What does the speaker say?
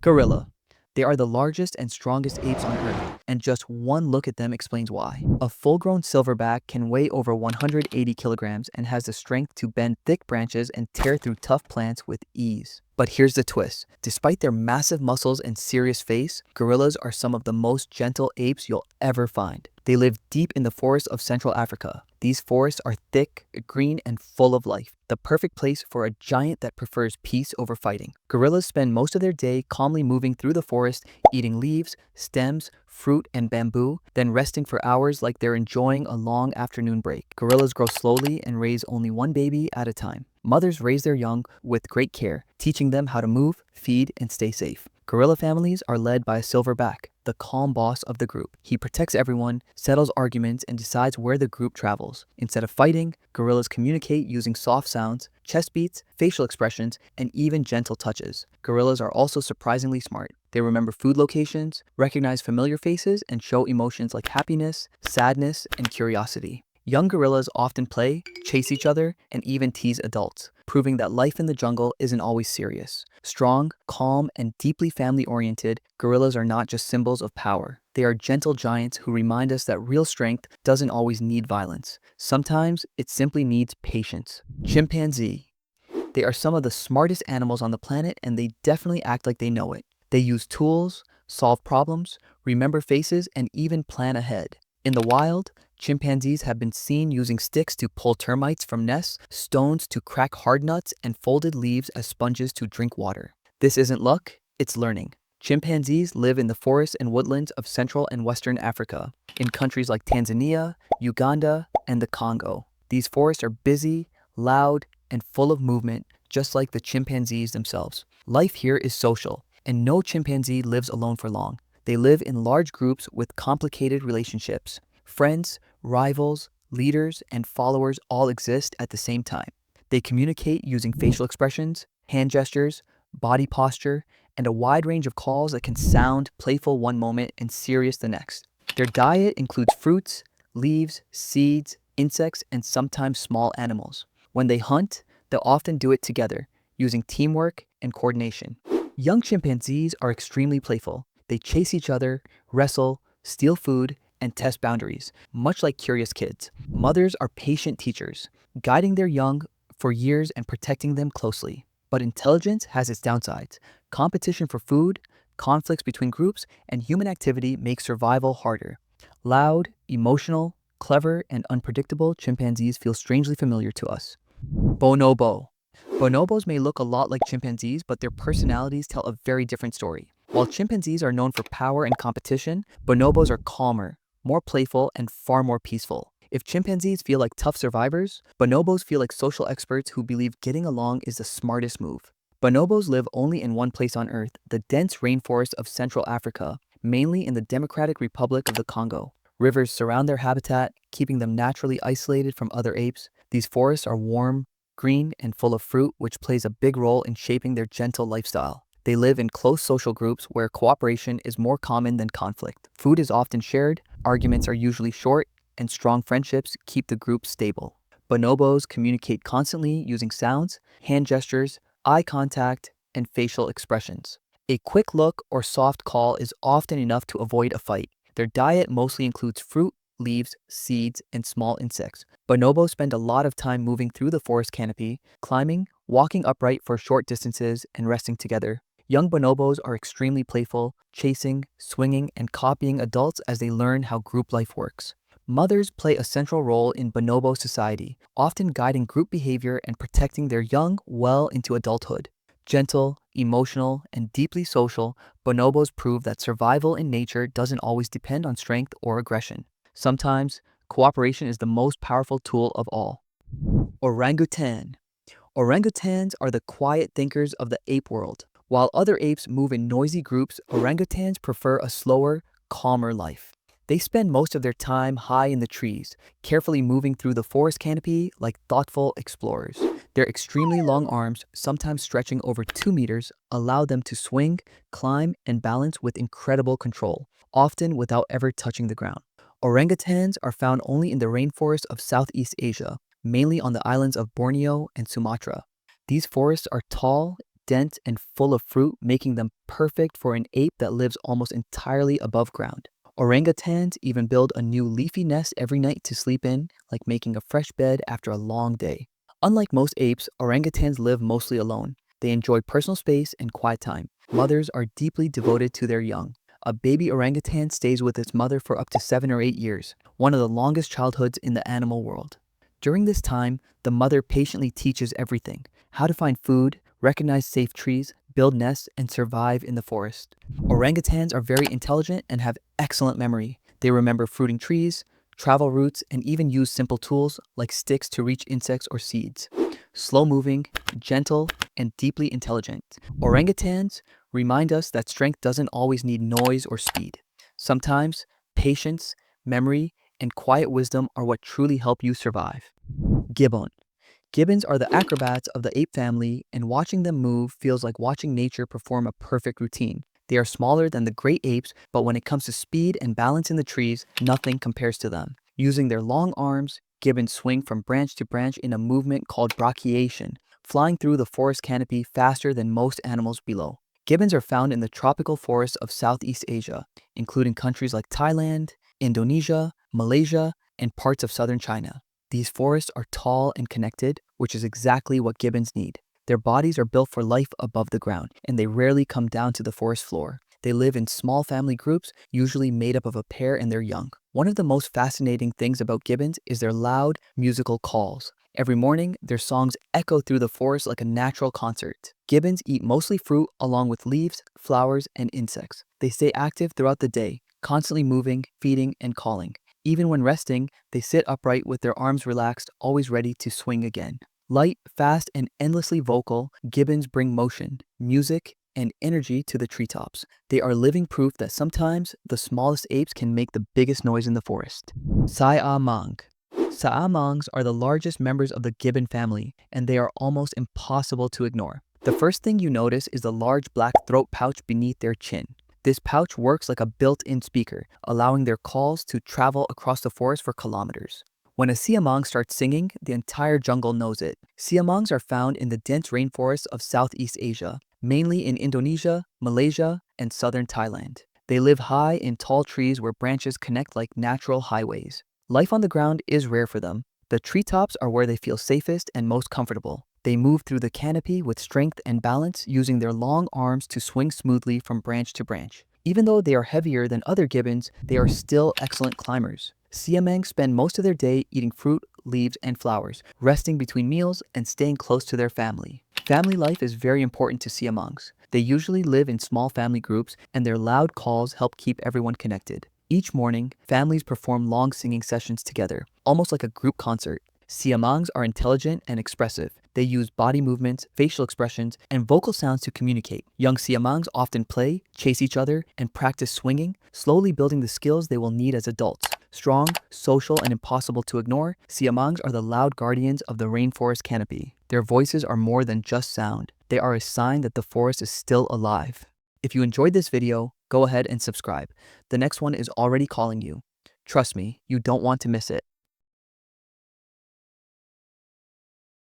Gorilla. They are the largest and strongest apes on Earth, and just one look at them explains why. A full-grown silverback can weigh over 180 kilograms and has the strength to bend thick branches and tear through tough plants with ease. But here's the twist. Despite their massive muscles and serious face, gorillas are some of the most gentle apes you'll ever find. They live deep in the forests of Central Africa. These forests are thick, green, and full of life, the perfect place for a giant that prefers peace over fighting. Gorillas spend most of their day calmly moving through the forest, eating leaves, stems, fruit, and bamboo, then resting for hours like they're enjoying a long afternoon break. Gorillas grow slowly and raise only one baby at a time. Mothers raise their young with great care, teaching them how to move, feed, and stay safe. Gorilla families are led by a silverback, the calm boss of the group. He protects everyone, settles arguments, and decides where the group travels. Instead of fighting, gorillas communicate using soft sounds, chest beats, facial expressions, and even gentle touches. Gorillas are also surprisingly smart. They remember food locations, recognize familiar faces, and show emotions like happiness, sadness, and curiosity. Young gorillas often play, chase each other, and even tease adults, proving that life in the jungle isn't always serious. Strong, calm, and deeply family-oriented, gorillas are not just symbols of power. They are gentle giants who remind us that real strength doesn't always need violence. Sometimes it simply needs patience. Chimpanzee. They are some of the smartest animals on the planet, and they definitely act like they know it. They use tools, solve problems, remember faces, and even plan ahead. In the wild, chimpanzees have been seen using sticks to pull termites from nests, stones to crack hard nuts, and folded leaves as sponges to drink water. This isn't luck, it's learning. Chimpanzees live in the forests and woodlands of Central and Western Africa, in countries like Tanzania, Uganda, and the Congo. These forests are busy, loud, and full of movement, just like the chimpanzees themselves. Life here is social, and no chimpanzee lives alone for long. They live in large groups with complicated relationships. Friends, rivals, leaders, and followers all exist at the same time. They communicate using facial expressions, hand gestures, body posture, and a wide range of calls that can sound playful one moment and serious the next. Their diet includes fruits, leaves, seeds, insects, and sometimes small animals. When they hunt, they'll often do it together, using teamwork and coordination. Young chimpanzees are extremely playful. They chase each other, wrestle, steal food, and test boundaries, much like curious kids. Mothers are patient teachers, guiding their young for years and protecting them closely. But intelligence has its downsides. Competition for food, conflicts between groups, and human activity make survival harder. Loud, emotional, clever, and unpredictable, chimpanzees feel strangely familiar to us. Bonobo. Bonobos may look a lot like chimpanzees, but their personalities tell a very different story. While chimpanzees are known for power and competition, bonobos are calmer, more playful, and far more peaceful. If chimpanzees feel like tough survivors, bonobos feel like social experts who believe getting along is the smartest move. Bonobos live only in one place on Earth, the dense rainforest of Central Africa, mainly in the Democratic Republic of the Congo. Rivers surround their habitat, keeping them naturally isolated from other apes. These forests are warm, green, and full of fruit, which plays a big role in shaping their gentle lifestyle. They live in close social groups where cooperation is more common than conflict. Food is often shared, arguments are usually short, and strong friendships keep the group stable. Bonobos communicate constantly using sounds, hand gestures, eye contact, and facial expressions. A quick look or soft call is often enough to avoid a fight. Their diet mostly includes fruit, leaves, seeds, and small insects. Bonobos spend a lot of time moving through the forest canopy, climbing, walking upright for short distances, and resting together. Young bonobos are extremely playful, chasing, swinging, and copying adults as they learn how group life works. Mothers play a central role in bonobo society, often guiding group behavior and protecting their young well into adulthood. Gentle, emotional, and deeply social, bonobos prove that survival in nature doesn't always depend on strength or aggression. Sometimes, cooperation is the most powerful tool of all. Orangutan. Orangutans are the quiet thinkers of the ape world. While other apes move in noisy groups, orangutans prefer a slower, calmer life. They spend most of their time high in the trees, carefully moving through the forest canopy like thoughtful explorers. Their extremely long arms, sometimes stretching over 2 meters, allow them to swing, climb, and balance with incredible control, often without ever touching the ground. Orangutans are found only in the rainforest of Southeast Asia, mainly on the islands of Borneo and Sumatra. These forests are tall, dense and full of fruit, making them perfect for an ape that lives almost entirely above ground. Orangutans even build a new leafy nest every night to sleep in, like making a fresh bed after a long day. Unlike most apes, orangutans live mostly alone. They enjoy personal space and quiet time. Mothers are deeply devoted to their young. A baby orangutan stays with its mother for up to 7 or 8 years, one of the longest childhoods in the animal world. During this time, the mother patiently teaches everything: how to find food, recognize safe trees, build nests, and survive in the forest. Orangutans are very intelligent and have excellent memory. They remember fruiting trees, travel routes, and even use simple tools like sticks to reach insects or seeds. Slow-moving, gentle, and deeply intelligent, orangutans remind us that strength doesn't always need noise or speed. Sometimes patience, memory, and quiet wisdom are what truly help you survive. Gibbon. Gibbons are the acrobats of the ape family, and watching them move feels like watching nature perform a perfect routine. They are smaller than the great apes, but when it comes to speed and balance in the trees, nothing compares to them. Using their long arms, gibbons swing from branch to branch in a movement called brachiation, flying through the forest canopy faster than most animals below. Gibbons are found in the tropical forests of Southeast Asia, including countries like Thailand, Indonesia, Malaysia, and parts of southern China. These forests are tall and connected, which is exactly what gibbons need. Their bodies are built for life above the ground, and they rarely come down to the forest floor. They live in small family groups, usually made up of a pair and their young. One of the most fascinating things about gibbons is their loud, musical calls. Every morning, their songs echo through the forest like a natural concert. Gibbons eat mostly fruit along with leaves, flowers, and insects. They stay active throughout the day, constantly moving, feeding, and calling. Even when resting, they sit upright with their arms relaxed, always ready to swing again. Light, fast, and endlessly vocal, gibbons bring motion, music, and energy to the treetops. They are living proof that sometimes the smallest apes can make the biggest noise in the forest. Siamang. Siamangs are the largest members of the gibbon family, and they are almost impossible to ignore. The first thing you notice is the large black throat pouch beneath their chin. This pouch works like a built-in speaker, allowing their calls to travel across the forest for kilometers. When a siamang starts singing, the entire jungle knows it. Siamangs are found in the dense rainforests of Southeast Asia, mainly in Indonesia, Malaysia, and southern Thailand. They live high in tall trees where branches connect like natural highways. Life on the ground is rare for them. The treetops are where they feel safest and most comfortable. They move through the canopy with strength and balance, using their long arms to swing smoothly from branch to branch. Even though they are heavier than other gibbons, they are still excellent climbers. Siamangs spend most of their day eating fruit, leaves, and flowers, resting between meals and staying close to their family. Family life is very important to siamangs. They usually live in small family groups, and their loud calls help keep everyone connected. Each morning, families perform long singing sessions together, almost like a group concert. Siamangs are intelligent and expressive. They use body movements, facial expressions, and vocal sounds to communicate. Young siamangs often play, chase each other, and practice swinging, slowly building the skills they will need as adults. Strong, social, and impossible to ignore, siamangs are the loud guardians of the rainforest canopy. Their voices are more than just sound. They are a sign that the forest is still alive. If you enjoyed this video, go ahead and subscribe. The next one is already calling you. Trust me, you don't want to miss it.